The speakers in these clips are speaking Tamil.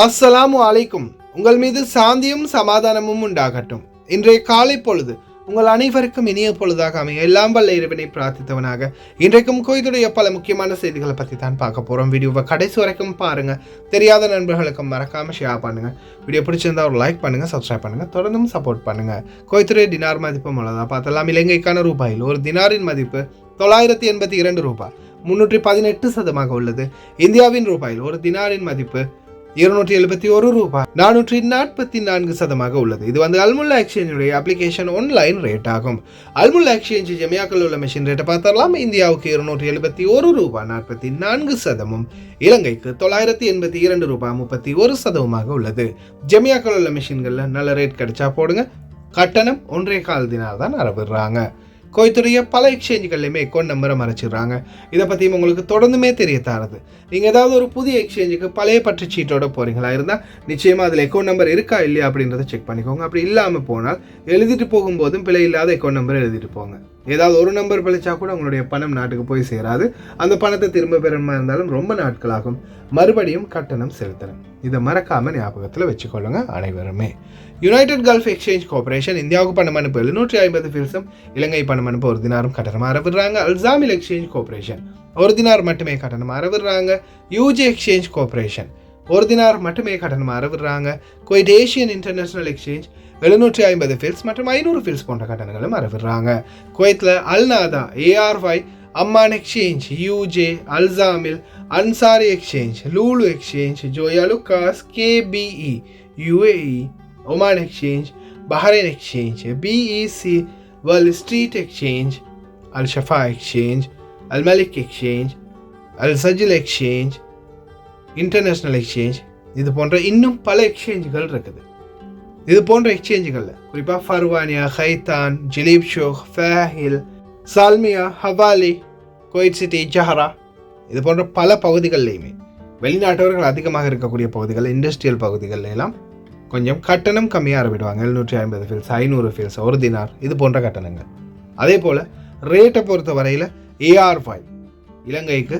அஸ்ஸலாமு அலைக்கும். உங்கள் மீது சாந்தியும் சமாதானமும் உண்டாகட்டும். இன்றைய காலை பொழுது உங்கள் அனைவருக்கும் இனிய பொழுதாக அமைய எல்லாம் வல்ல இறைவனை பிரார்த்தித்தவனாக இன்றைக்கும் குவைத்துடைய பல முக்கியமான செய்திகளை பற்றி தான் பார்க்க போகிறோம். வீடியோவை கடைசி வரைக்கும் பாருங்கள். தெரியாத நண்பர்களுக்கும் மறக்காமல் ஷேர் பண்ணுங்கள். வீடியோ பிடிச்சிருந்தா ஒரு லைக் பண்ணுங்கள், சப்ஸ்கிரைப் பண்ணுங்கள், தொடர்ந்தும் சப்போர்ட் பண்ணுங்கள். குவைத்துடைய தினார் மதிப்பு உள்ளதா பார்த்தலாம். இலங்கைக்கான ரூபாயில் ஒரு தினாரின் மதிப்பு 982 ரூபாய் 318 உள்ளது. இந்தியாவின் ரூபாயில் ஒரு தினாரின் மதிப்பு 271 ரூபாய் 444 உள்ளது. இது அல்முல்லா எக்ஸ்சேஞ்சுடைய அப்ளிகேஷன் ஆன்லைன் ரேட் ஆகும். அல்முல்லா எக்ஸ்சேஞ்ச் ஜமியாக்கள் உள்ள மெஷின் ரேட்டை பார்த்தரலாம். இந்தியாவுக்கு 271 ரூபாய் 44 இலங்கைக்கு 982 ரூபாய் 31 உள்ளது. ஜமியாக்கள் உள்ள மெஷின்களில் நல்ல ரேட் கிடைச்சா போடுங்க. கட்டணம் 1.25 தினார் தான் அறவிடுறாங்க. குவைத்துடைய பல எக்ஸ்சேஞ்சுகள்லையுமே அக்கௌண்ட் நம்பரை மறைச்சிடுறாங்க. இதை பற்றியும் உங்களுக்கு தொடர்ந்துமே தெரிய தரது. நீங்கள் ஏதாவது ஒரு புதிய எக்ஸ்சேஞ்சுக்கு பழைய பற்று சீட்டோட போகிறீங்களா இருந்தால் நிச்சயமாக அதில் அக்கௌண்ட் நம்பர் இருக்கா இல்லையா அப்படின்றத செக் பண்ணிக்கோங்க. அப்படி இல்லாமல் போனால் எழுதிட்டு போகும்போதும் பிழை இல்லாத அக்கௌண்ட் நம்பர் எழுதிட்டு போங்க. ஏதாவது ஒரு நம்பர் பழிச்சா கூட உங்களுடைய பணம் நாட்டுக்கு போய் சேராது. அந்த பணத்தை திரும்ப பெறமா இருந்தாலும் ரொம்ப நாட்களாகும். மறுபடியும் கட்டணம் செலுத்தணும். இதை மறக்காமல் ஞாபகத்தில் வச்சுக்கொள்ளுங்க அனைவருமே. யுனைடெட் கல்ஃப் எக்ஸ்சேஞ்ச் கார்பரேஷன் இந்தியாவுக்கு பணம் அனுப்ப 750 ஃபீல்ஸும் இலங்கை பணம் அனுப்ப 1 தினாரும் கட்டணமாக அறவிடுறாங்க. அல்சாமில் எக்ஸ்சேஞ்ச் கார்பரேஷன் 1 தினார் மட்டுமே கட்டணமாக அறவிடுறாங்க. யூஜே எக்ஸ்சேஞ்ச் கார்பரேஷன் 1 தினார் மட்டுமே கட்டணமாக அறவிடுறாங்க. Kuwait Asian international exchange 750 fils மற்றும் 500 ஃபீல்ஸ் போன்ற கட்டணங்களும் அறவிடுறாங்க. குவைத்தில் Al Nada, ARY, Amman exchange, UJ, Al Samil, Ansari exchange, Lulu exchange, Joyalukkas, KPE, UAE, Oman exchange, Bahrain exchange, BEC, world street exchange, Al Shafa exchange, Al Malik exchange, Al Sajil exchange, international exchange, இது போன்ற இன்னும் பல எக்ஸ்சேஞ்சுகள் இருக்குது. இது போன்ற எக்ஸ்சேஞ்சுகளில் குறிப்பாக Farwaniya, Hitan, Jleeb Shuyoukh, Fahaheel, Salmiya, Hawally, Kuwait city, Jahra, இது போன்ற பல பகுதிகளிலையுமே வெளிநாட்டவர்கள் அதிகமாக இருக்கக்கூடிய பகுதிகள், இண்டஸ்ட்ரியல் பகுதிகள் எல்லாம் கொஞ்சம் கட்டணம் கம்மியாக அறவிடுவாங்க. 750 ஃபீல்ஸ், 500 ஃபீல்ஸ், 1 தினார், இது போன்ற கட்டணங்கள். அதே போல் ரேட்டை பொறுத்த வரையில் ஏஆர்ஒய் இலங்கைக்கு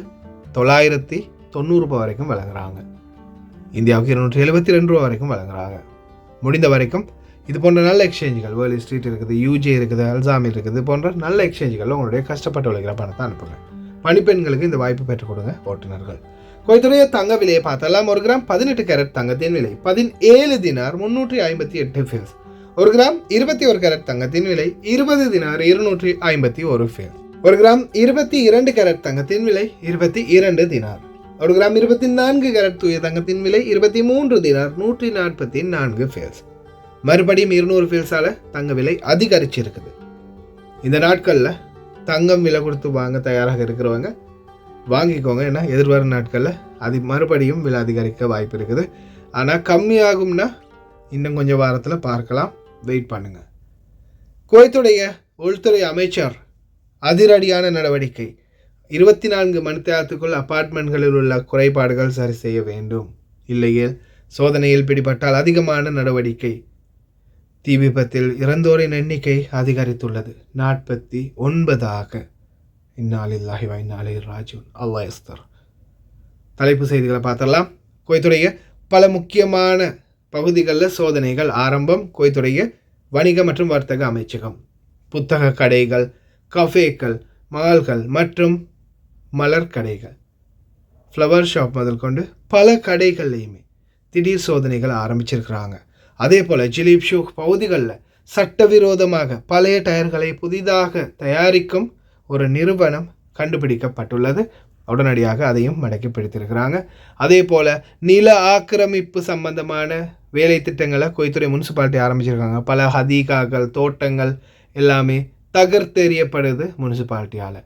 990 ரூபாய் வரைக்கும் வழங்குறாங்க. இந்தியாவுக்கு 272 ரூபா வரைக்கும் வழங்குறாங்க. முடிந்த வரைக்கும் இது போன்ற நல்ல எக்ஸ்சேஞ்சுகள், வேர்ல்ட் ஸ்ட்ரீட் இருக்குது, யூஜே இருக்குது, அல்சாமில் இருக்குது, இது போன்ற நல்ல எக்ஸ்சேஞ்சுகள் உங்களுடைய கஷ்டப்பட்டு உழைக்கிற பணத்தை அனுப்புங்க. பணிப்பெண்களுக்கு இந்த வாய்ப்பு பெற்றுக் கொடுங்க ஓட்டுநர்கள். குவைத்துடைய தங்க விலையை பார்த்தெல்லாம் 1 கிராம் 18 கேரட் தங்கத்தின் விலை 17 தினார் 358 ஃபீல்ஸ். 1 கிராம் 21 கேரட் தங்கத்தின் விலை 20 தினார் 251 ஃபீல்ஸ். 1 கிராம் 22 கேரட் தங்கத்தின் விலை 22 தினார். 1 கிராம் 24 கேரட் தூய தங்கத்தின் விலை 23 தினார் 144 ஃபீல்ஸ். மறுபடியும் 200 ஃபீல்ஸால் தங்க விலை அதிகரிச்சிருக்குது. இந்த நாட்களில் தங்கம் விலை கொடுத்து வாங்க தயாராக இருக்கிறவங்க வாங்கிக்கோங்க. ஏன்னா எதிர்வரும் நாட்களில் அது மறுபடியும் விலை அதிகரிக்க வாய்ப்பு இருக்குது. ஆனால் கம்மியாகும்னா இன்னும் கொஞ்சம் வாரத்தில் பார்க்கலாம், வெயிட் பண்ணுங்கள். குவைத்துடைய உள்துறை அமைச்சர் அதிரடியான நடவடிக்கை. 24 மணி நேரத்துக்குள் அபார்ட்மெண்ட்களில் உள்ள குறைபாடுகள் சரி செய்ய வேண்டும், இல்லையில் சோதனையில் பிடிபட்டால் அதிகமான நடவடிக்கை. தீ விபத்தில் இறந்தோரின் எண்ணிக்கை அதிகரித்துள்ளது 49. இன்னாலில்லாஹி வ இன்னா இலைஹி ராஜிஊன். அல்லாஹ் யஸ்தர். தலைப்பு செய்திகளை பார்த்தரலாம். குவைத்துடைய பல முக்கியமான பகுதிகளில் சோதனைகள் ஆரம்பம். குவைத்துடைய வணிக மற்றும் வர்த்தக அமைச்சகம் புத்தக கடைகள், கஃபேக்கள், மால்கள் மற்றும் மலர் கடைகள், ஃப்ளவர் ஷாப் முதல் கொண்டு பல கடைகள்லையுமே திடீர் சோதனைகள் ஆரம்பிச்சிருக்கிறாங்க. அதே போல் ஜிலீப் ஷோக் பகுதிகளில் சட்டவிரோதமாக பழைய டயர்களை புதிதாக தயாரிக்கும் ஒரு நிறுவனம் கண்டுபிடிக்கப்பட்டுள்ளது. உடனடியாக அதையும் மடக்கி பிடித்திருக்கிறாங்க. அதே போல் நில ஆக்கிரமிப்பு சம்பந்தமான வேலை திட்டங்களை குவைத்துறை முனிசிபாலிட்டி ஆரம்பிச்சிருக்காங்க. பல ஹதீகாக்கள், தோட்டங்கள் எல்லாமே தகர்த்தெறியப்படுது முனிசிபாலிட்டியால்.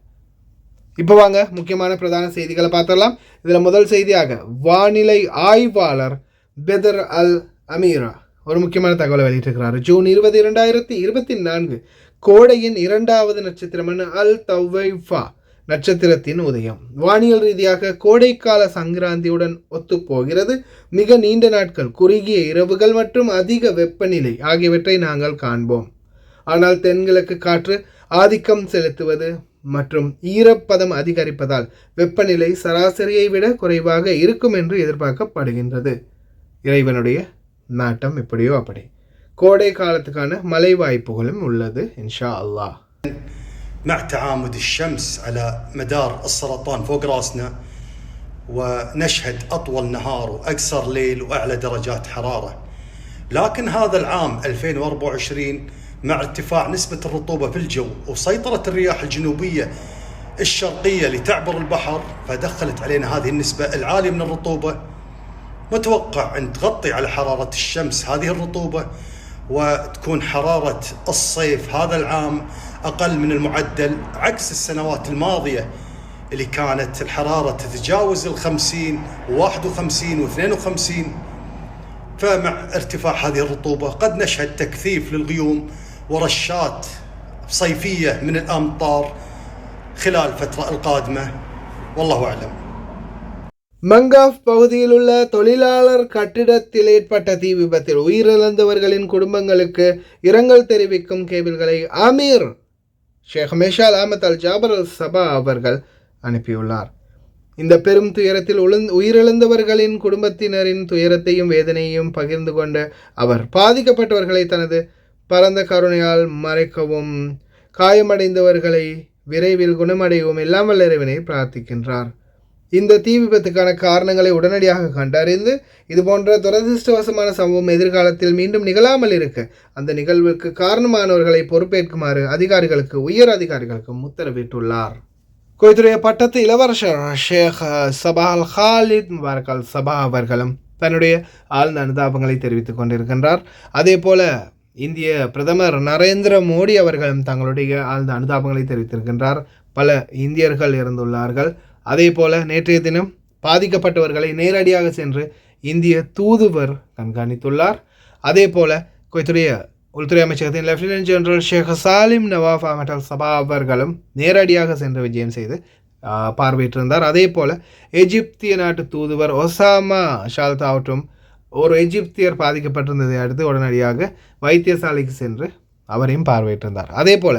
இப்போ வாங்க முக்கியமான பிரதான செய்திகளை பார்த்தரலாம். இதில் முதல் செய்தியாக வானிலை ஆய்வாளர் பெதர் அல் அமீரா ஒரு முக்கியமான தகவலை வெளியிட்டிருக்கிறார். ஜூன் 20, 2024 கோடையின் 2வது நட்சத்திரமான அல் தவைஃபா நட்சத்திரத்தின் உதயம் வானியல் ரீதியாக கோடைக்கால சங்கராந்தியுடன் ஒத்துப்போகிறது. மிக நீண்ட நாட்கள், குறுகிய இரவுகள் மற்றும் அதிக வெப்பநிலை ஆகியவற்றை நாங்கள் காண்போம். ஆனால் தென்கிழக்கு காற்று ஆதிக்கம் செலுத்துவது மற்றும் ஈரப்பதம் அதிகரிப்பதால் வெப்பநிலை சராசரியை விட குறைவாக இருக்கும் என்று எதிர்பார்க்கப்படுகின்றது. இறைவனுடைய நாட்டம் எப்படியோ அப்படி. கோடை காலத்துக்கான மழை வாய்ப்புகளும் உள்ளது இன்ஷா அல்லாஹ். مع تعامد الشمس على مدار السرطان فوق راسنا ونشهد أطول نهار وأقصر ليل وأعلى درجات حرارة. لكن هذا العام 2024 مع ارتفاع نسبة الرطوبة في الجو وسيطرة الرياح الجنوبية الشرقية لتعبر البحر فدخلت علينا هذه النسبة العالية من الرطوبة. متوقع أن تغطي على حرارة الشمس هذه الرطوبة وتكون حرارة الصيف هذا العام أقل من المعدل عكس السنوات الماضية اللي كانت الحرارة تتجاوز 50 و51 و52. فمع ارتفاع هذه الرطوبة قد نشهد تكثيف للغيوم ورشات صيفية من الأمطار خلال الفترة القادمة والله أعلم. மங்காஃப் பகுதியில் உள்ள தொழிலாளர் கட்டிடத்தில் ஏற்பட்ட தீ விபத்தில் உயிரிழந்தவர்களின் குடும்பங்களுக்கு இரங்கல் தெரிவிக்கும் கேபிள்களை அமீர் ஷேக் மேஷால் அஹமத் அல் ஜாபர் அல் சபா அவர்கள் அனுப்பியுள்ளார். இந்த பெரும் துயரத்தில் உயிரிழந்தவர்களின் குடும்பத்தினரின் துயரத்தையும் வேதனையையும் பகிர்ந்து கொண்ட அவர் பாதிக்கப்பட்டவர்களை தனது பரந்த கருணையால் மறைக்கவும் காயமடைந்தவர்களை விரைவில் குணமடையவும் எல்லாம் வல்ல இறைவனை பிரார்த்திக்கின்றார். இந்த தீ விபத்துக்கான காரணங்களை உடனடியாக கண்டறிந்து இதுபோன்ற துரதிருஷ்டவசமான சம்பவம் எதிர்காலத்தில் மீண்டும் நிகழாமல் இருக்க அந்த நிகழ்வுக்கு காரணமானவர்களை பொறுப்பேற்குமாறு உயர் அதிகாரிகளுக்கு உத்தரவிட்டுள்ளார். குவைத்துடைய பட்டத்து இளவரசர் ஷேக் சபா அல் ஹாலித் முபாரக் அல் சபா அவர்களும் தன்னுடைய ஆழ்ந்த அனுதாபங்களை தெரிவித்துக் கொண்டிருக்கின்றார். அதே போல இந்திய பிரதமர் நரேந்திர மோடி அவர்களும் தங்களுடைய ஆழ்ந்த அனுதாபங்களை தெரிவித்திருக்கின்றார். பல இந்தியர்கள் இறந்துள்ளார்கள். அதே போல நேற்றைய தினம் பாதிக்கப்பட்டவர்களை நேரடியாக சென்று இந்திய தூதுவர் கண்காணித்துள்ளார். அதே போல குவைத்துடைய உள்துறை அமைச்சகத்தின் லெப்டினன்ட் ஜெனரல் ஷேக் சாலிம் நவாஃப் அஹமத் அல் சபா அவர்களும் நேரடியாக சென்று விஜயம் செய்து பார்வையிட்டிருந்தார். அதே போல எகிப்திய நாட்டு தூதுவர் ஒசாமா ஷால்தாவற்றும் ஒரு எகிப்தியர் பாதிக்கப்பட்டிருந்ததை அடுத்து உடனடியாக வைத்தியசாலைக்கு சென்று அவரையும் பார்வையிட்டிருந்தார். அதே போல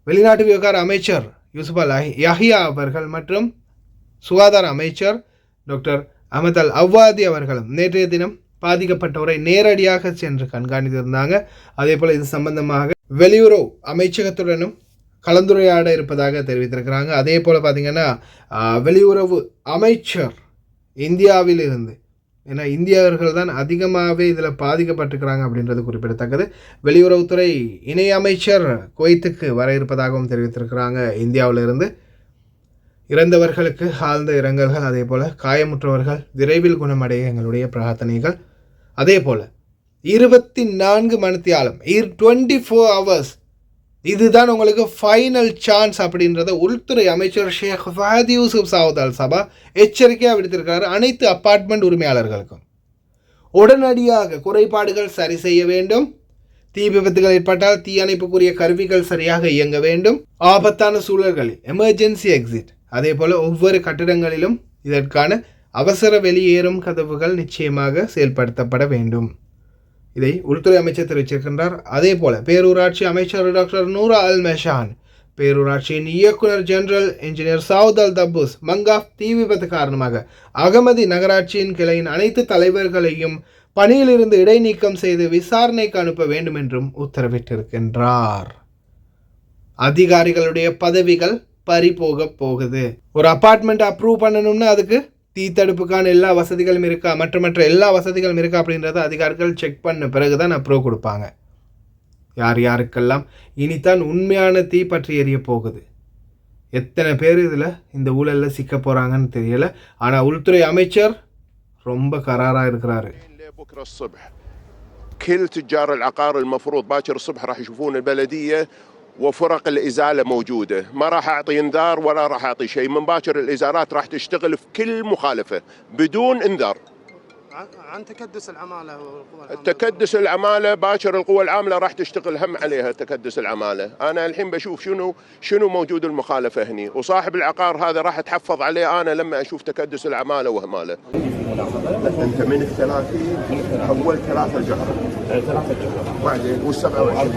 வெளிநாட்டு விவகார அமைச்சர் யூசுப் அல் யஹியா அவர்கள் மற்றும் சுகாதார அமைச்சர் டாக்டர் அஹமத் அல் அவ்வாதி அவர்களும் நேற்றைய தினம் பாதிக்கப்பட்டவரை நேரடியாக சென்று கண்காணித்திருந்தாங்க. அதே போல் இது சம்பந்தமாக வெளியுறவு அமைச்சகத்துடனும் கலந்துரையாட இருப்பதாக தெரிவித்திருக்கிறாங்க. அதே போல் பார்த்திங்கன்னா வெளியுறவு அமைச்சர் இந்தியாவில் இருந்து, ஏன்னா இந்தியர்கள் தான் அதிகமாகவே இதில் பாதிக்கப்பட்டிருக்கிறாங்க அப்படின்றது குறிப்பிடத்தக்கது. வெளியுறவுத்துறை இணை அமைச்சர் குவைத்துக்கு வர இருப்பதாகவும் தெரிவித்திருக்கிறாங்க. இந்தியாவிலிருந்து இறந்தவர்களுக்கு ஆழ்ந்த இரங்கல்கள், அதே போல் காயமுற்றவர்கள் விரைவில் குணமடைய எங்களுடைய பிரார்த்தனைகள். அதே போல் 24 மணித்தியாலம் 24 hours இதுதான் உங்களுக்கு ஃபைனல் சான்ஸ் அப்படின்றத உள்துறை அமைச்சர் ஷேக் ஃபஹத் யூசுப் சவுத் அல் சபா எச்சரிக்கையாக விடுத்திருக்கிறார். அனைத்து அப்பார்ட்மெண்ட் உரிமையாளர்களுக்கும் உடனடியாக குறைபாடுகள் சரி செய்ய வேண்டும். தீ விபத்துகள் ஏற்பட்டால் தீயணைப்புக்குரிய கருவிகள் சரியாக இயங்க வேண்டும். ஆபத்தான சூழல்களில் எமர்ஜென்சி எக்ஸிட், அதே போல் ஒவ்வொரு கட்டிடங்களிலும் இதற்கான அவசர வெளியேறும் கதவுகள் நிச்சயமாக செயல்படுத்தப்பட வேண்டும். இதை உள்துறை அமைச்சர் தெரிவிச்சிருக்கின்றார். அதே போல பேரூராட்சி அமைச்சர் டாக்டர் நூரா அல் மெஷான், பேரூராட்சியின் இயக்குனர் ஜெனரல் இன்ஜினியர் சவுத் அல் தபூஸ் மங்காஃப் தீ விபத்து காரணமாக அகமதி நகராட்சியின் கிளையின் அனைத்து தலைவர்களையும் பணியிலிருந்து இடைநீக்கம் செய்து விசாரணைக்கு அனுப்ப வேண்டும் என்றும் உத்தரவிட்டிருக்கின்றார். அதிகாரிகளுடைய பதவிகள் பறிபோக போகுது. ஒரு அப்பார்ட்மெண்ட் அப்ரூவ் பண்ணணும்னா அதுக்கு தீத்தடுப்புக்கான எல்லா வசதிகளும் இருக்கா, மற்ற எல்லா வசதிகளும் இருக்கா அப்படின்றத அதிகாரிகள் செக் பண்ண பிறகுதான் அப்ரூவ் கொடுப்பாங்க. யார் யாருக்கெல்லாம் இனித்தான் உண்மையான தீ பற்றி எரிய போகுது. எத்தனை பேர் இதில் இந்த ஊழலில் சிக்க போகிறாங்கன்னு தெரியல. ஆனால் உள்துறை அமைச்சர் ரொம்ப கராராக இருக்கிறாரு. كل تجار العقار المفروض باكر الصبح راح يشوفون البلدية وفرق الإزالة موجودة، ما راح أعطي إنذار ولا راح أعطي شيء. من باكر الإزالات راح تشتغل في كل مخالفة بدون إنذار. عن تكدس العمالة والقوى العاملة. تكدس العمالة باكر القوى العاملة راح تشتغل هم عليها تكدس العمالة. أنا الحين بشوف شنو موجود المخالفة هني، وصاحب العقار هذا راح أتحفظ عليه أنا لما أشوف تكدس العمالة وهمالة. أنت من ال30 أول 3 جهر بعدين وال27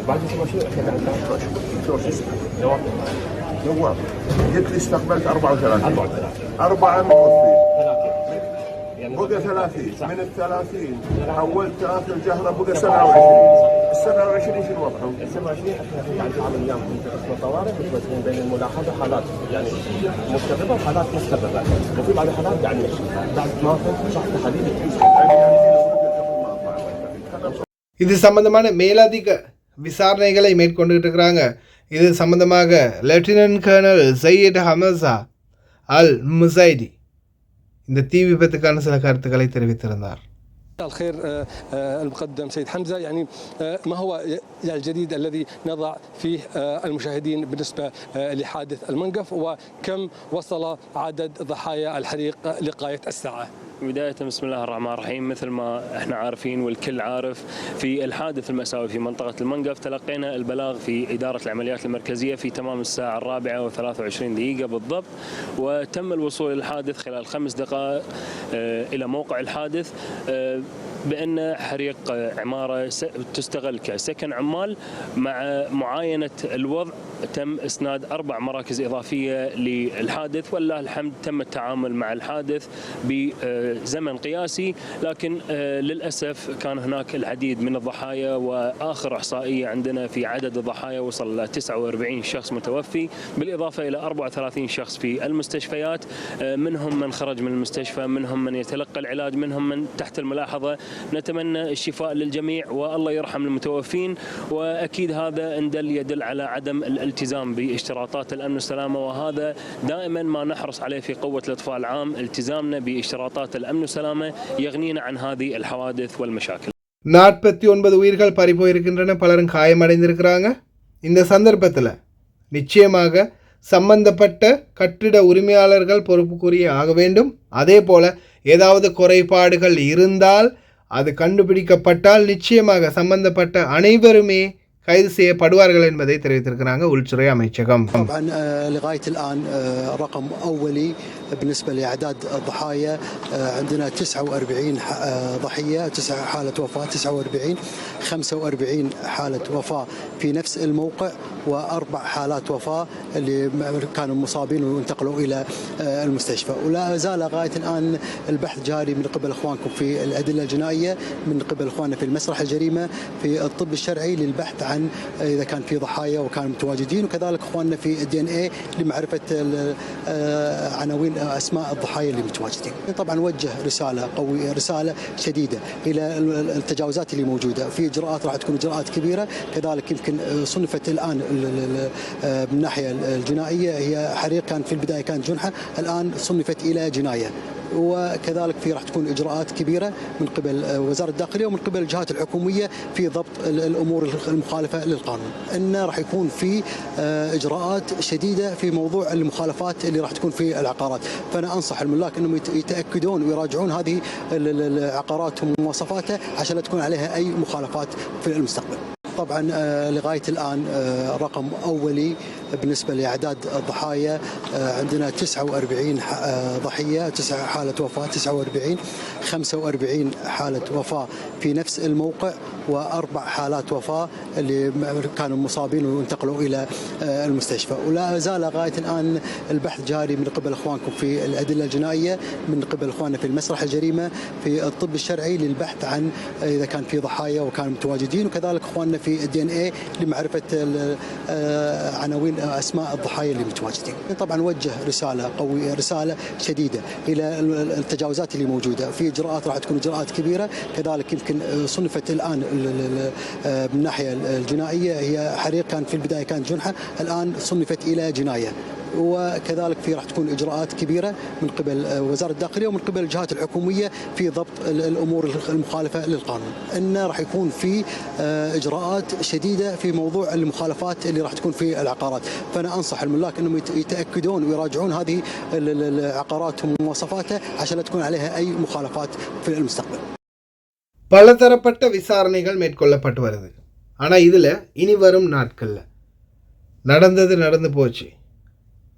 بعد مشروع نواب قلت لي استقبلت 34 4 موظفين بقى 30 من ال 30 حولت اخر جهره بقى 27 ال 27 شو وضعهم؟ ال 27 احنا في عندنا عمل ايام في قسم الطوارئ متوزعين بين الملاحظه حالات يعني مستقبه وحالات مستقبه وفي بعض الحالات قاعد نمشي بعد ما في شرح تحاليل இது சம்பந்தமான மேலதிக விசாரணைகளை மேற்கொண்டுட்டு இருக்கிறாங்க. இது சம்பந்தமாக லெப்டினன்ட் கர்னல் சையீத் ஹமசா அல் முசைடி இந்த தீ விபத்துக்கான சில கருத்துக்களை தெரிவித்திருந்தார். الخير المقدم سيد حمزة، يعني ما هو الجديد الذي نضع فيه المشاهدين بالنسبة لحادث المنقف، وكم وصل عدد ضحايا الحريق لغاية الساعة؟ بداية بسم الله الرحمن الرحيم. مثل ما احنا عارفين والكل عارف، في الحادث المأساوي في منطقة المنقف تلقينا البلاغ في إدارة العمليات المركزية في تمام الساعة 4:23 بالضبط، وتم الوصول للحادث خلال 5 دقائق إلى موقع الحادث بأن حريق عمارة تستغل كسكن عمال. مع معاينة الوضع تم إسناد 4 مراكز إضافية للحادث، والله الحمد تم التعامل مع الحادث بزمن قياسي، لكن للأسف كان هناك العديد من الضحايا، وآخر إحصائية عندنا في عدد الضحايا وصل إلى 49 شخص متوفي، بالإضافة إلى 34 شخص في المستشفيات، منهم من خرج من المستشفى، منهم من يتلقى العلاج، منهم من تحت الملاحظة. نتمنى الشفاء للجميع والله يرحم المتوفين، وأكيد هذا يدل على عدم الالتزام باشتراطات الأمن والسلامة، وهذا دائما ما نحرص عليه في قوة الإطفاء العام، التزامنا باشتراطات الأمن والسلامة يغنينا عن هذه الحوادث والمشاكل. 49 உயிர்கள் பறிபோயிருக்கின்றன, பலரும் காயமடைந்திருக்கிறாங்க. இந்த சந்தர்ப்பத்தில் நிச்சயமாக சம்பந்தப்பட்ட கட்டிட உரிமையாளர்கள் பொறுப்புக்குரிய ஆக வேண்டும். அதே போல ஏதாவது குறைபாடுகள் இருந்தால் அது கண்டுபிடிக்கப்பட்டால் நிச்சயமாக சம்பந்தப்பட்ட அனைவருமே கைது செய்யப்படுவார்கள் என்பதை தெரிவித்திருக்கிறாங்க உள்துறை அமைச்சகம். طبعا لغايه الان رقم اولي بالنسبه لاعداد الضحايا عندنا 49 ضحيه، 9 حاله وفاه، 49 45 حاله وفاه في نفس الموقع، و4 حالات وفاه اللي كانوا مصابين وانتقلوا الى المستشفى. ولا زال لغايه الان البحث جاري من قبل اخوانكم في الادله الجنائيه، من قبل اخواننا في المسرح الجريمه، في الطب الشرعي للبحث عن اذا كان في ضحايا وكانوا متواجدين، وكذلك اخواننا في الدي ان اي لمعرفه عناوين اسماء الضحايا اللي متواجدين. طبعا نوجه رساله قويه، رساله شديده الى التجاوزات اللي موجوده، في اجراءات راح تكون اجراءات كبيره، كذلك يمكن صنفت الان من الناحيه الجنائيه هي حريق كان في البدايه كانت جنحه، الان صنفت الى جنايه، وكذلك في راح تكون اجراءات كبيره من قبل وزاره الداخليه ومن قبل الجهات الحكوميه في ضبط الامور المخالفه للقانون. ان راح يكون في اجراءات شديده في موضوع المخالفات اللي راح تكون في العقارات، فانا انصح الملاك انهم يتاكدون ويراجعون هذه العقارات ومواصفاتها عشان لا تكون عليها اي مخالفات في المستقبل. طبعا لغايه الان رقم اولي بالنسبه لاعداد الضحايا عندنا 49 ضحيه، 9 حاله وفاه، 49 45 حاله وفاه في نفس الموقع، و4 حالات وفاه اللي كانوا مصابين وانتقلوا الى المستشفى. ولا زال لغايه الان البحث جاري من قبل اخوانكم في الادله الجنائيه، من قبل اخواننا في المسرح الجريمه، في الطب الشرعي للبحث عن اذا كان في ضحايا وكانوا متواجدين، وكذلك اخواننا في الدي ان اي لمعرفه عناوين اسماء الضحايا اللي متواجدين. طبعا نوجه رساله قويه، رساله شديده الى التجاوزات اللي موجوده، في اجراءات راح تكون اجراءات كبيره، كذلك يمكن صنفت الان من الناحيه الجنائيه هي حريق كان في البدايه كانت جنحه، الان صنفت الى جنايه، وكذلك في راح تكون اجراءات كبيره من قبل وزاره الداخليه ومن قبل الجهات الحكوميه في ضبط الامور المخالفه للقانون. ان راح يكون في اجراءات شديده في موضوع المخالفات اللي راح تكون في العقارات، فانا انصح الملاك انهم يتاكدون ويراجعون هذه العقارات ومواصفاتها عشان لا تكون عليها اي مخالفات في المستقبل. பலதரப்பட்ட விசாரணைகள் மேற்கொள்ளப்பட்டு வருது. ஆனால் இதில் இனி வரும் நாட்களில் நடந்து போச்சு,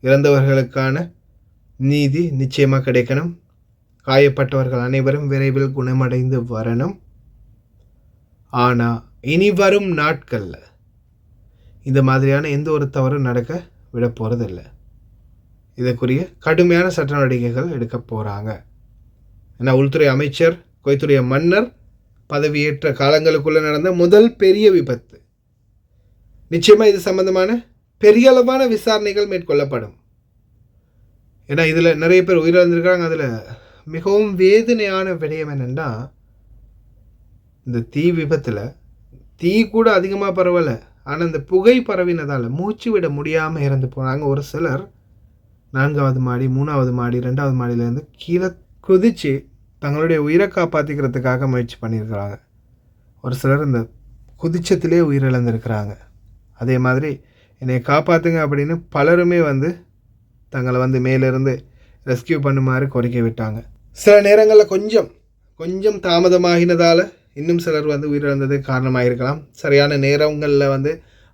இறந்தவர்களுக்கான நீதி நிச்சயமாக கிடைக்கணும், காயப்பட்டவர்கள் அனைவரும் விரைவில் குணமடைந்து வரணும். ஆனால் இனி வரும் நாட்களில் இந்த மாதிரியான எந்த ஒரு தவறும் நடக்க விட போகிறதில்லை. இதற்குரிய கடுமையான சட்ட நடவடிக்கைகள் எடுக்க போகிறாங்க. ஏன்னா உள்துறை அமைச்சர், குவைத்துடைய மன்னர் பதவியேற்ற காலங்களுக்குள்ளே நடந்த முதல் பெரிய விபத்து. நிச்சயமாக இது சம்பந்தமான பெரிய அளவான விசாரணைகள் மேற்கொள்ளப்படும். ஏன்னா இதில் நிறைய பேர் உயிரிழந்திருக்கிறாங்க. அதில் மிகவும் வேதனையான விடயம் என்னென்னா, இந்த தீ விபத்தில் தீ கூட அதிகமாக பரவலை, ஆனால் இந்த புகை பரவினதால் மூச்சு விட முடியாமல் இறந்து போனாங்க. ஒரு சிலர் 4வது மாடி, 3வது மாடி, 2வது மாடியிலேருந்து கீழே குதித்து தங்களுடைய உயிரை காப்பாற்றிக்கிறதுக்காக முயற்சி பண்ணியிருக்கிறாங்க. ஒரு சிலர் இந்த குதிச்சத்திலே உயிரிழந்திருக்கிறாங்க. அதே மாதிரி என்னை காப்பாற்றுங்க அப்படின்னு பலருமே தங்களை மேலிருந்து ரெஸ்கியூ பண்ணுமாறு கோரிக்கை விட்டாங்க. சில நேரங்களில் கொஞ்சம் தாமதமாகினதால் இன்னும் சிலர் உயிரிழந்தது காரணமாக இருக்கலாம். சரியான நேரங்களில்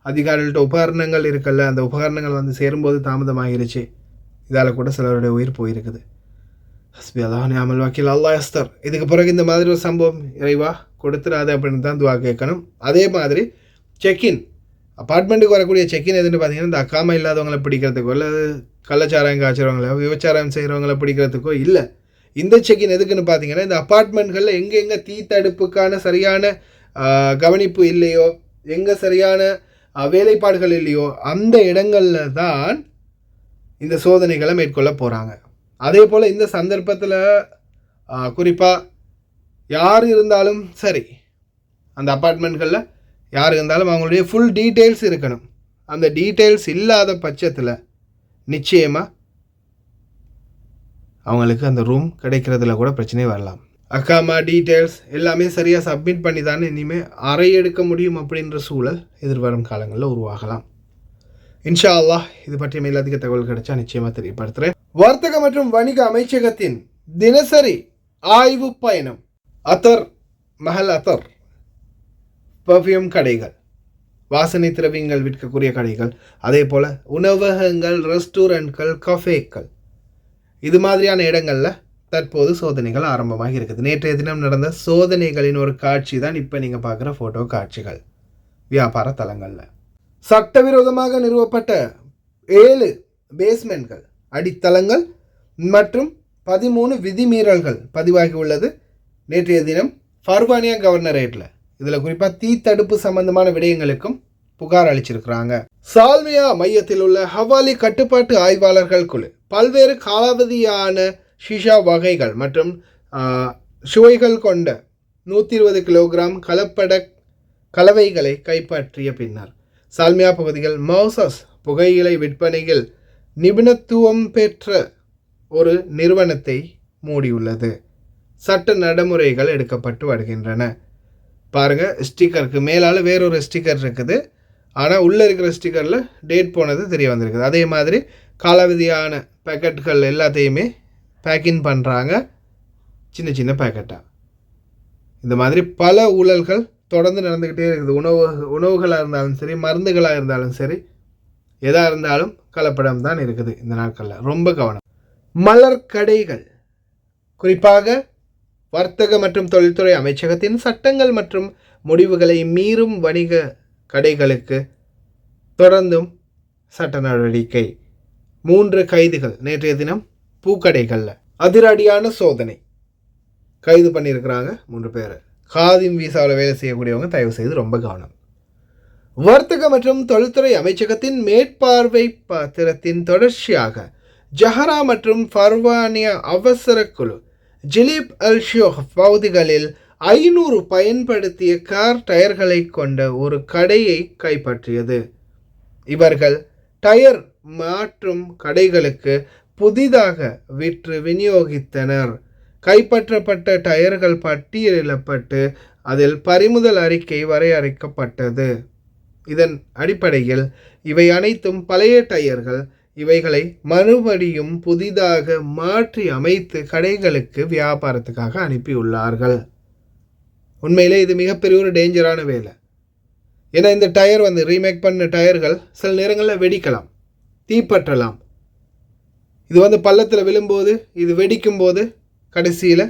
அதிகாரிகள்ட்ட உபகரணங்கள் இருக்கல்ல, அந்த உபகரணங்கள் சேரும்போது தாமதமாகிருச்சு. இதால் கூட சிலருடைய உயிர் போயிருக்குது. ஹஸ்பி அல்லாஹ் நிஅமல் வக்கீல், அல்லாஹ் யஸ்தர். இதுக்கு பிறகு இந்த மாதிரி ஒரு சம்பவம் இறைவா கொடுத்துடாது அப்படின்னு தான் துவா கேட்கணும். அதே மாதிரி செக்இன், அப்பார்ட்மெண்ட்டுக்கு வரக்கூடிய செக்இன் எதுன்னு பார்த்தீங்கன்னா, இந்த அக்காமா இல்லாதவங்களை பிடிக்கிறதுக்கோ இல்லை கள்ளச்சாராயம் காய்ச்சறவங்களோ விபச்சாரம் செய்கிறவங்கள பிடிக்கிறதுக்கோ இல்லை. இந்த செக்இன் எதுக்குன்னு பார்த்தீங்கன்னா, இந்த அப்பார்ட்மெண்ட்களில் எங்கெங்கே தீ தடுப்புக்கான சரியான கவனிப்பு இல்லையோ, எங்கே சரியான வேலைப்பாடுகள் இல்லையோ, அந்த இடங்களில் தான் இந்த சோதனைகளை மேற்கொள்ள போகிறாங்க. அதே போல் இந்த சந்தர்ப்பத்தில் குறிப்பாக யார் இருந்தாலும் சரி, அந்த அப்பார்ட்மெண்ட்களில் யார் இருந்தாலும் அவங்களுடைய ஃபுல் டீட்டெயில்ஸ் இருக்கணும். அந்த டீட்டெயில்ஸ் இல்லாத பட்சத்தில் நிச்சயமாக அவங்களுக்கு அந்த ரூம் கிடைக்கிறதுல கூட பிரச்சனை வரலாம். அக்காமா டீட்டெயில்ஸ் எல்லாமே சரியாக சப்மிட் பண்ணி தானே இனிமேல் அறை எடுக்க முடியும் அப்படின்ற சூழல் எதிர்வரும் காலங்களில் உருவாகலாம். இன்ஷா அல்லாஹ் இது பற்றி மேலதிக தகவல் கிடைச்சா நிச்சயமாக தெரியப்படுத்துகிறேன். வர்த்தக மற்றும் வணிக அமைச்சகத்தின் தினசரி ஆய்வு பயணம். மஹல் அத்தர் பர்ஃப்யூம் கடைகள், வாசனை திரவியங்கள் விற்கக்கூடிய கடைகள், அதே போல் உணவகங்கள், ரெஸ்டாரண்ட்கள், கஃபேக்கள், இது மாதிரியான இடங்களில் தற்போது சோதனைகள் ஆரம்பமாக இருக்குது. நேற்றைய தினம் நடந்த சோதனைகளின் ஒரு காட்சி தான் இப்போ நீங்கள் பார்க்குற ஃபோட்டோ காட்சிகள். வியாபார தலங்களில் சட்டவிரோதமாக நிறுவப்பட்ட 7 பேஸ்மெண்ட்கள், அடித்தளங்கள் மற்றும் 13 விதிமீறல்கள் பதிவாகி உள்ளது நேற்றைய தினம் ஃபர்வானியா கவர்னரேட்டில். இதில் குறிப்பாக தீ தடுப்பு சம்பந்தமான விடயங்களுக்கும் புகார் அளிச்சிருக்கிறாங்க. சால்மியா மையத்தில் உள்ள ஹவாலி கட்டுப்பாட்டு ஆய்வாளர்கள் குழு பல்வேறு காலாவதியான ஷிஷா வகைகள் மற்றும் சுவைகள் கொண்ட 120 கிலோகிராம் கலவைகளை கைப்பற்றிய பின்னர் சால்மியா பகுதிகள் மௌசஸ் புகையிலை விற்பனையில் நிபுணத்துவம் பெற்ற ஒரு நிறுவனத்தை மூடியுள்ளது. சட்ட நடைமுறைகள் எடுக்கப்பட்டு வருகின்றன. பாருங்கள், ஸ்டிக்கருக்கு மேலால் வேறொரு ஸ்டிக்கர் இருக்குது, ஆனால் உள்ளே இருக்கிற ஸ்டிக்கரில் டேட் போனது தெரிய வந்திருக்குது. அதே மாதிரி காலாவதியான பேக்கெட்டுகள் எல்லாத்தையுமே பேக்கிங் பண்ணுறாங்க, சின்ன சின்ன பேக்கெட்டாக. இந்த மாதிரி பல ஊழல்கள் தொடர்ந்து நடந்துக்கிட்டே இருக்குது. உணவுகளாக இருந்தாலும் சரி, மருந்துகளாக இருந்தாலும் சரி, எதாக இருந்தாலும் கலப்படம் தான் இருக்குது இந்த நாட்களில். ரொம்ப கவனம். மலர் கடைகள், குறிப்பாக வர்த்தக மற்றும் தொழில்துறை அமைச்சகத்தின் சட்டங்கள் மற்றும் முடிவுகளை மீறும் வணிக கடைகளுக்கு தொடர்ந்தும் சட்ட நடவடிக்கை. 3 கைதுகள் நேற்றைய தினம் பூக்கடைகளில் அதிரடியான சோதனை, கைது பண்ணியிருக்கிறாங்க 3 பேர். காதிம் வீசாவில் வேலை செய்யக்கூடியவங்க தயவு செய்து ரொம்ப கவனம். வர்த்தக மற்றும் தொழில்துறை அமைச்சகத்தின் மேற்பார்வை பத்திரத்தின் தொடர்ச்சியாக ஜஹரா மற்றும் ஃபர்வானியா அவசர குழு ஜிலிப் அல் ஷோஹ் பகுதிகளில் 500 பயன்படுத்திய கார் டயர்களை கொண்ட ஒரு கடையை கைப்பற்றியது. இவர்கள் டயர் மாற்றும் கடைகளுக்கு புதிதாக விற்று விநியோகித்தனர். கைப்பற்றப்பட்ட டயர்கள் பட்டியலிடப்பட்டு அதில் பறிமுதல் அறிக்கை வரையறுக்கப்பட்டது. இதன் அடிப்படையில் இவை அனைத்தும் பழைய டயர்கள். இவைகளை மறுபடியும் புதிதாக மாற்றி அமைத்து கடைகளுக்கு வியாபாரத்துக்காக அனுப்பியுள்ளார்கள். உண்மையிலே இது மிகப்பெரிய ஒரு டேஞ்சரான வேலை. ஏன்னா இந்த டயர் ரீமேக் பண்ண டயர்கள் சில நேரங்களில் வெடிக்கலாம், தீப்பற்றலாம். இது பள்ளத்தில் விழும்போது, இது வெடிக்கும் போது கடைசியில்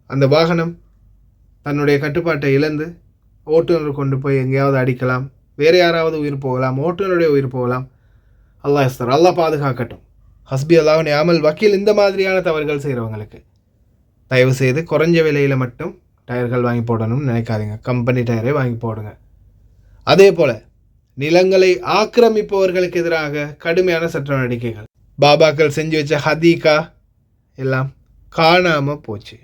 அந்த வாகனம் தன்னுடைய கட்டுப்பாட்டை இழந்து ஓட்டுநர் கொண்டு போய் எங்கேயாவது அடிக்கலாம், வேறு யாராவது உயிர் போகலாம், ஓட்டுநருடைய உயிர் போகலாம். அல்லாஹ் யஸ்தர், அல்லாஹ் பாதுகாக்கட்டும். ஹஸ்பி அல்லாஹ் நிஅமல் வக்கீல். இந்த மாதிரியான தவறுகள் செய்கிறவங்களுக்கு தயவு செய்து குறைஞ்ச விலையில் மட்டும் டயர்கள் வாங்கி போடணும்னு நினைக்காதீங்க. கம்பெனி டயரை வாங்கி போடுங்க. அதே போல் நிலங்களை ஆக்கிரமிப்பவர்களுக்கு எதிராக கடுமையான சட்ட நடவடிக்கைகள். பாபாக்கள் செஞ்சு வச்ச ஹதீகா எல்லாம் காணாமல் போச்சு.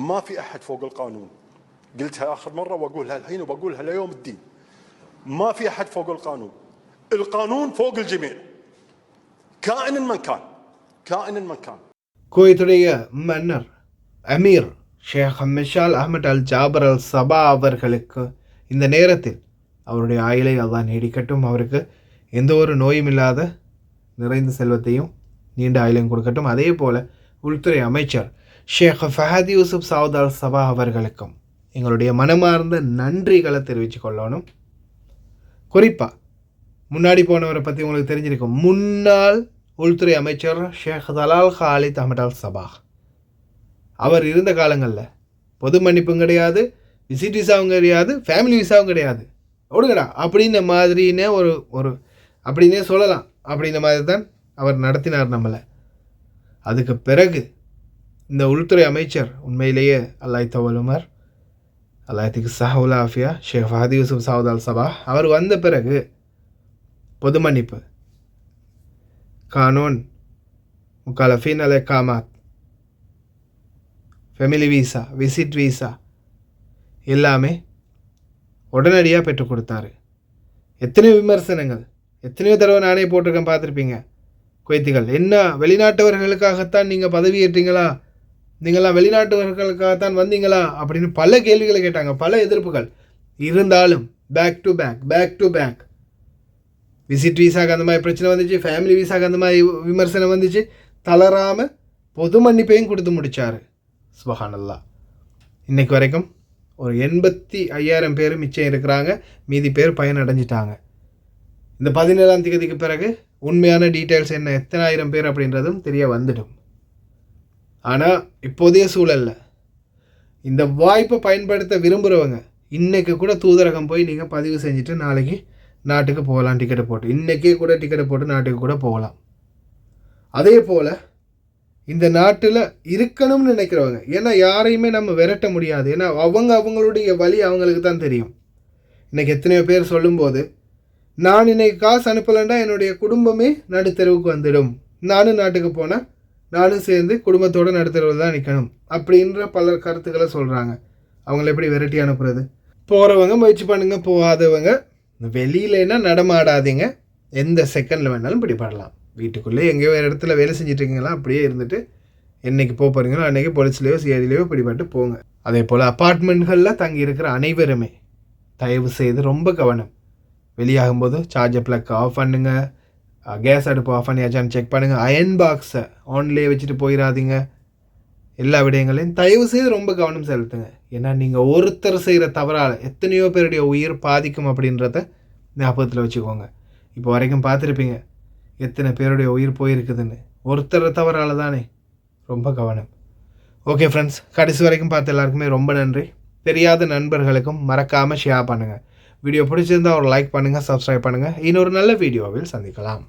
ما في أحد فوق القانون. قلتها آخر مرة وأقولها الحين وبقولها ليوم الدين. ما في أحد فوق القانون. القانون فوق الجميع. كائن من كان. كائن من كان. குவைத்துடைய மன்னர் அமீர் ஷேக் மிஷால் அஹ்மத் அல் ஜாபர் அல் சபா அவர்களுக்கு இந்த நேரத்தில் அவருடைய ஆயுளை அல்லாஹ் நீடிக்கட்டும். அவருக்கு எந்த ஒரு நோயும் இல்லாத நிறைந்த செல்வத்தையும் நீண்ட ஆயுளையும் கொடுக்கட்டும். அதே போல் உள்துறை அமைச்சர் ஷேக் ஃபஹத் யூசுப் சவுத் அல் சபா அவர்களுக்கும் எங்களுடைய மனமார்ந்த நன்றிகளை தெரிவித்து கொள்ளணும். குறிப்பாக முன்னாடி போனவரை பற்றி உங்களுக்கு தெரிஞ்சிருக்கும். முன்னாள் உள்துறை அமைச்சர் ஷேக் தலால் ஹாலித் அஹமத் அல் சபா அவர் இருந்த காலங்களில் பொது மன்னிப்பும் கிடையாது, விசிட் விசாவும் கிடையாது, ஃபேமிலி விசாவும் கிடையாது. ஒடுங்கடா அப்படின்ன மாதிரினே ஒரு அப்படின்னே சொல்லலாம். அப்படின்ன மாதிரி தான் அவர் நடத்தினார் நம்மளை. அதுக்கு பிறகு இந்த உள்துறை அமைச்சர் உண்மையிலேயே அல்லாஹ் தவலுமர் அல்லாஹ்திக்கு சஹவுல் ஆஃபியா ஷேக் ஃபஹத் யூசுப் சவுத் அல் சபா அவர் வந்த பிறகு பொது மன்னிப்பு, கானூன், முக்காலஃபீன் அல் இகாமாத், ஃபேமிலி வீசா, விசிட் வீசா எல்லாமே உடனடியாக பெற்றுக் கொடுத்தாரு. எத்தனையோ விமர்சனங்கள், எத்தனையோ தடவை நானே போட்டிருக்கேன், பார்த்துருப்பீங்க. குவைத்திகள் என்ன வெளிநாட்டவர்களுக்காகத்தான் நீங்கள் பதவி ஏற்றீங்களா, நீங்களாம் வெளிநாட்டவர்களுக்காகத்தான் வந்தீங்களா அப்படின்னு பல கேள்விகளை கேட்டாங்க, பல எதிர்ப்புகள் இருந்தாலும் பேக் டு பேக் விசிட் வீசாக்கு அந்த மாதிரி பிரச்சனை வந்துச்சு, ஃபேமிலி வீசாக்கு அந்த மாதிரி விமர்சனம் வந்துச்சு, தளராமல் பொது மன்னிப்பையும் கொடுத்து முடித்தார். சுபஹானல்லாஹ். இன்றைக்கு வரைக்கும் ஒரு 85,000 பேர் மிச்சம் இருக்கிறாங்க, மீதி பேர் பயனடைஞ்சிட்டாங்க. இந்த 17ஆம் தேதிக்கு பிறகு உண்மையான டீட்டெயில்ஸ் என்ன, எத்தனை ஆயிரம் பேர் அப்படின்றதும் தெரிய வந்துடும். ஆனால் இப்போதைய சூழலில் இந்த வாய்ப்பை பயன்படுத்த விரும்புகிறவங்க இன்றைக்கு கூட தூதரகம் போய் நீங்கள் பதிவு செஞ்சுட்டு நாளைக்கு நாட்டுக்கு போகலாம். டிக்கெட்டை போட்டு இன்றைக்கே கூட டிக்கெட்டை போட்டு நாட்டுக்கு கூட போகலாம். அதே போல் இந்த நாட்டில் இருக்கணும்னு நினைக்கிறவங்க, ஏன்னா யாரையுமே நம்ம விரட்ட முடியாது, ஏன்னா அவங்களுடைய வழி அவங்களுக்கு தான் தெரியும். இன்றைக்கி எத்தனையோ பேர் சொல்லும்போது நான் இன்றைக்கி காசு அனுப்பலைன்னா என்னுடைய குடும்பமே நடுத்தெருவுக்கு வந்துடும், நானும் நாட்டுக்கு போனேன், நானும் சேர்ந்து குடும்பத்தோடு நடுத்தெருவில் தான் நிற்கணும் அப்படின்ற பல கருத்துக்களை சொல்கிறாங்க. அவங்கள எப்படி விரட்டி அனுப்புறது? போகிறவங்க முயற்சி பண்ணுங்க, போகாதவங்க வெளியிலன்னா நடமாடாதீங்க. எந்த செகண்டில் வேணாலும் பிடிபடலாம். வீட்டுக்குள்ளே எங்கேயோ ஒரு இடத்துல வேலை செஞ்சிட்ருக்கீங்களா, அப்படியே இருந்துட்டு என்றைக்கு போகிறீங்களோ அன்றைக்கி போலீஸ்லேயோ சிஐடிலேயோ பிடிபட்டு போங்க. அதே போல் அப்பார்ட்மெண்ட்களில் தங்கி இருக்கிற அனைவருமே தயவு செய்து ரொம்ப கவனம். வெளியாகும்போது சார்ஜர் ப்ளக் ஆஃப் பண்ணுங்க, கேஸ் அடுப்பு ஆஃப் பண்ணியாச்சான்னு செக் பண்ணுங்கள், அயன் பாக்ஸை ஆன்லேயே வச்சுட்டு போயிடாதீங்க. எல்லா விடயங்களையும் தயவு செய்து ரொம்ப கவனம் செலுத்துங்க. ஏன்னா நீங்கள் ஒருத்தர் செய்கிற தவறால் எத்தனையோ பேருடைய உயிர் பாதிக்கும் அப்படின்றத ஞாபகத்தில் வச்சுக்கோங்க. இப்போ வரைக்கும் பார்த்துருப்பீங்க எத்தனை பேருடைய உயிர் போயிருக்குதுன்னு. ஒருத்தர் தவறால் தானே. ரொம்ப கவனம். ஓகே ஃப்ரெண்ட்ஸ், கடைசி வரைக்கும் பார்த்த எல்லாருக்குமே ரொம்ப நன்றி. தெரியாத நண்பர்களுக்கும் மறக்காமல் ஷேர் பண்ணுங்கள். வீடியோ பிடிச்சிருந்தா ஒரு லைக் பண்ணுங்கள், சப்ஸ்கிரைப் பண்ணுங்கள். இன்னொரு நல்ல வீடியோவில் சந்திக்கலாம்.